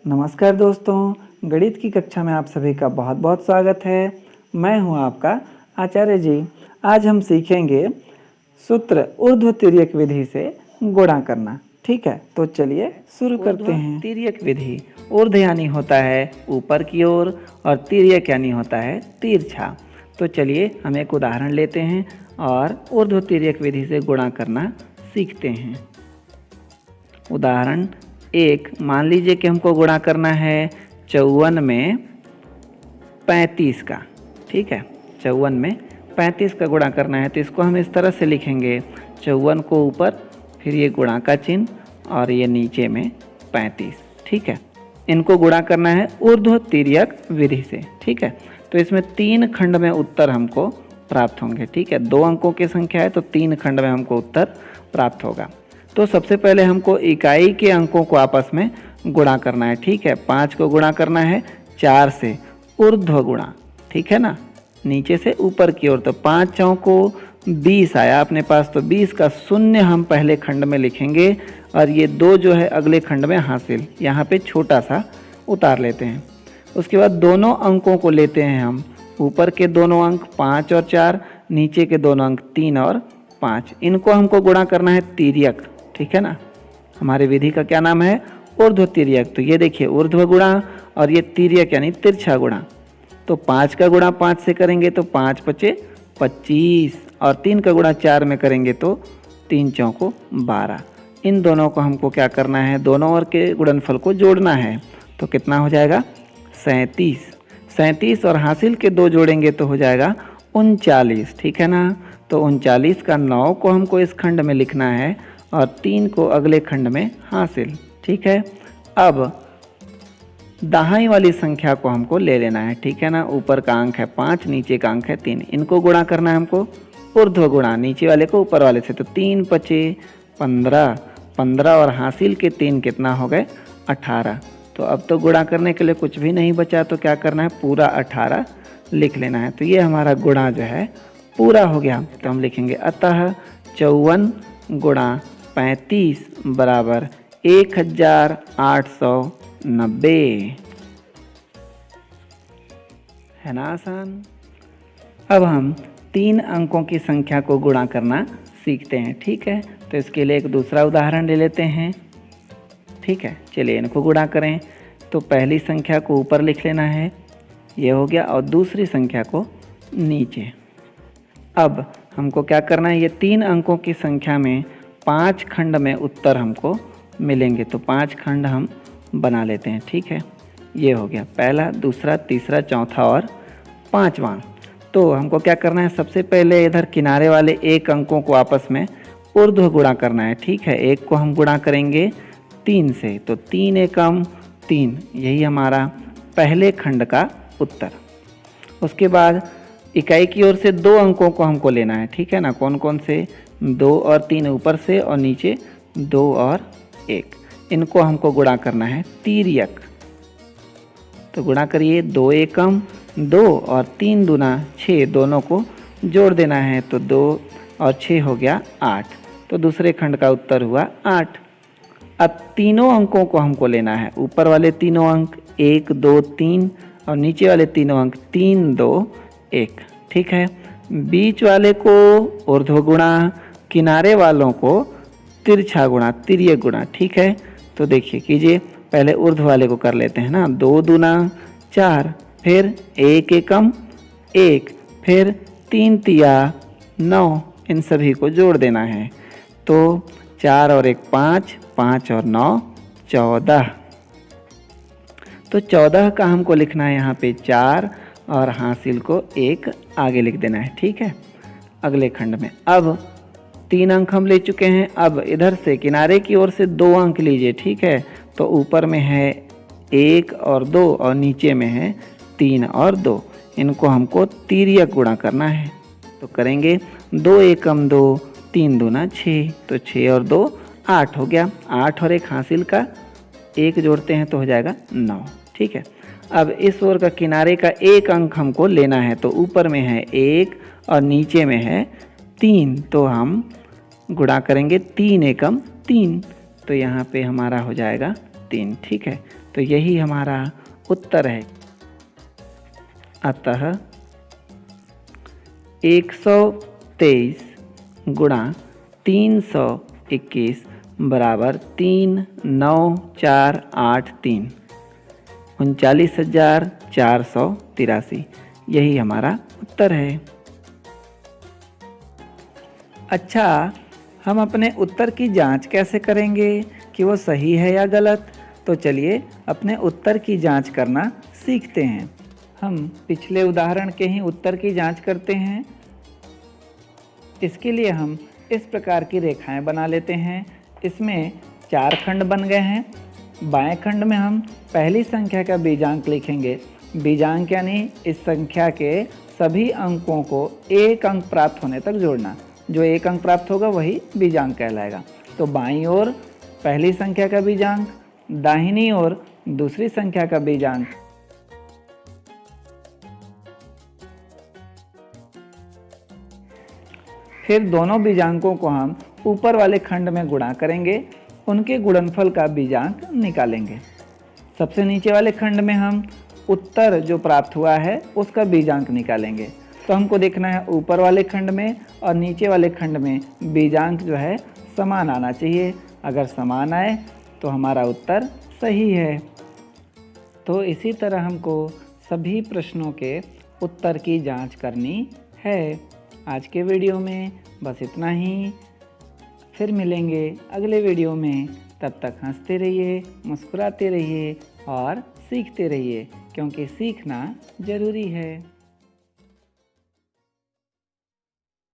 नमस्कार दोस्तों, गणित की कक्षा में आप सभी का बहुत बहुत स्वागत है। मैं हूं आपका आचार्य जी। आज हम सीखेंगे सूत्र ऊर्ध्व तिर्यक विधि से गुणा करना। ठीक है, तो चलिए शुरू करते हैं। तिर्यक विधि, ऊर्ध्व यानी होता है ऊपर की ओर और तिर्यक यानी होता है तिरछा। तो चलिए हम एक उदाहरण लेते हैं और ऊर्ध्व तिर्यक विधि से गुणा करना सीखते हैं। उदाहरण एक, मान लीजिए कि हमको गुणा करना है 54 में 35 का। ठीक है, 54 में 35 का गुणा करना है, तो इसको हम इस तरह से लिखेंगे, 54 को ऊपर, फिर ये गुणा का चिन्ह और ये नीचे में 35। ठीक है, इनको गुणा करना है ऊर्ध्व तिर्यक विधि से। ठीक है, तो इसमें 3 खंड में उत्तर हमको प्राप्त होंगे। ठीक है, 2 अंकों की संख्या है तो 3 खंड में हमको उत्तर प्राप्त होगा। तो सबसे पहले हमको इकाई के अंकों को आपस में गुणा करना है। ठीक है, 5 को गुणा करना है 4 से, ऊर्ध्व गुणा। ठीक है ना, नीचे से ऊपर की ओर। तो 5 चौकों को 20 आया अपने पास, तो 20 का शून्य हम पहले खंड में लिखेंगे और ये 2 जो है अगले खंड में हासिल, यहाँ पे छोटा सा उतार लेते हैं। उसके बाद दोनों अंकों को लेते हैं हम, ऊपर के दोनों अंक 5 और 4, नीचे के दोनों अंक 3 और 5। इनको हमको गुणा करना है तिर्यक। ठीक है ना, हमारी विधि का क्या नाम है? ऊर्ध्व तिर्यक। तो ये देखिए ऊर्ध्व गुणा और ये तिर्यक यानी तिरछा गुणा। तो 5 का गुणा 5 से करेंगे तो 5 पचे 25 और 3 का गुणा 4 में करेंगे तो 3 चौको 12। इन दोनों को हमको क्या करना है? दोनों ओर के गुणनफल को जोड़ना है। तो कितना हो जाएगा? 37। 37 और हासिल के 2 जोड़ेंगे तो हो जाएगा 39। ठीक है ना, तो 39 का 9 को हमको इस खंड में लिखना है और 3 को अगले खंड में हासिल। ठीक है, अब दाहिनी वाली संख्या को हमको ले लेना है। ठीक है ना, ऊपर का अंक है 5, नीचे का अंक है 3, इनको गुणा करना है हमको ऊर्ध्व गुणा, नीचे वाले को ऊपर वाले से। तो 3 पचे 15, 15 और हासिल के 3 कितना हो गए? 18। तो अब तो गुणा करने के लिए कुछ भी नहीं बचा, तो क्या करना है? पूरा 18 लिख लेना है। तो ये हमारा गुणा जो है पूरा हो गया। तो हम लिखेंगे अतः 54 गुणा 35 बराबर 1890। है ना आसान? अब हम 3 अंकों की संख्या को गुणा करना सीखते हैं। ठीक है, तो इसके लिए एक दूसरा उदाहरण ले लेते हैं। ठीक है, चलिए इनको गुणा करें। तो पहली संख्या को ऊपर लिख लेना है, ये हो गया, और दूसरी संख्या को नीचे। अब हमको क्या करना है? ये 3 अंकों की संख्या में 5 खंड में उत्तर हमको मिलेंगे। तो 5 खंड हम बना लेते हैं। ठीक है, ये हो गया पहला, दूसरा, तीसरा, चौथा और 5वां। तो हमको क्या करना है? सबसे पहले इधर किनारे वाले 1 अंकों को आपस में ऊर्ध्व गुणा करना है। ठीक है, 1 को हम गुणा करेंगे 3 से, तो 3 एकम 3, यही हमारा पहले खंड का उत्तर। उसके बाद इकाई की ओर से 2 अंकों को हमको लेना है। ठीक है ना, कौन कौन से? 2 और 3 ऊपर से और नीचे 2 और 1, इनको हमको गुणा करना है तिर्यक। तो गुणा करिए, 2 एकम 2 और 3 दूना 6, दोनों को जोड़ देना है। तो 2 और 6 हो गया 8। तो दूसरे खंड का उत्तर हुआ 8। अब तीनों अंकों को हमको लेना है, ऊपर वाले तीनों अंक 1 2 3 और नीचे वाले तीनों अंक 3 2 1। ठीक है, बीच वाले को ऊर्ध्व गुणा, किनारे वालों को तिरछा गुणा, तिर्यक गुणा। ठीक है, तो देखिए कीजिए, पहले ऊर्ध्व वाले को कर लेते हैं ना। 2 दूना 4, फिर 1 एकम 1, फिर 3 तिया 9, इन सभी को जोड़ देना है। तो 4 और 1 5, 5 और 9 14। तो 14 का हमको लिखना है यहाँ पे 4 और हासिल को 1 आगे लिख देना है। ठीक है, अगले खंड में। अब 3 अंक हम ले चुके हैं। अब इधर से किनारे की ओर से 2 अंक लीजिए। ठीक है, तो ऊपर में है 1 और 2 और नीचे में है 3 और 2, इनको हमको तिर्यक गुणा करना है। तो करेंगे 2 एकम 2, 3 दूना 6, तो 6 और 2 8 हो गया। 8 और 1 हासिल का 1 जोड़ते हैं तो हो जाएगा 9। ठीक है, अब इस ओर का किनारे का 1 अंक हमको लेना है। तो ऊपर में है 1 और नीचे में है 3, तो हम गुणा करेंगे 3 एकम 3, तो यहाँ पे हमारा हो जाएगा 3। ठीक है, तो यही हमारा उत्तर है। अतः 123 गुणा 321 बराबर 39483, 39,483। यही हमारा उत्तर है। अच्छा, हम अपने उत्तर की जांच कैसे करेंगे कि वो सही है या गलत? तो चलिए अपने उत्तर की जांच करना सीखते हैं। हम पिछले उदाहरण के ही उत्तर की जांच करते हैं। इसके लिए हम इस प्रकार की रेखाएं बना लेते हैं। इसमें 4 खंड बन गए हैं। बाएं खंड में हम पहली संख्या का बीजांक लिखेंगे। बीजांक यानी इस संख्या के सभी अंकों को एक अंक प्राप्त होने तक जोड़ना। जो एक अंक प्राप्त होगा वही बीजांक कहलाएगा। तो बाईं ओर पहली संख्या का बीजांक, दाहिनी ओर दूसरी संख्या का बीजांक। फिर दोनों बीजांकों को हम ऊपर वाले खंड में गुणा करेंगे, उनके गुणनफल का बीजांक निकालेंगे। सबसे नीचे वाले खंड में हम उत्तर जो प्राप्त हुआ है उसका बीजांक निकालेंगे। तो हमको देखना है ऊपर वाले खंड में और नीचे वाले खंड में बीजांक जो है समान आना चाहिए। अगर समान आए तो हमारा उत्तर सही है। तो इसी तरह हमको सभी प्रश्नों के उत्तर की जांच करनी है। आज के वीडियो में बस इतना ही। फिर मिलेंगे अगले वीडियो में। तब तक हंसते रहिए, मुस्कुराते रहिए और सीखते रहिए, क्योंकि सीखना ज़रूरी है।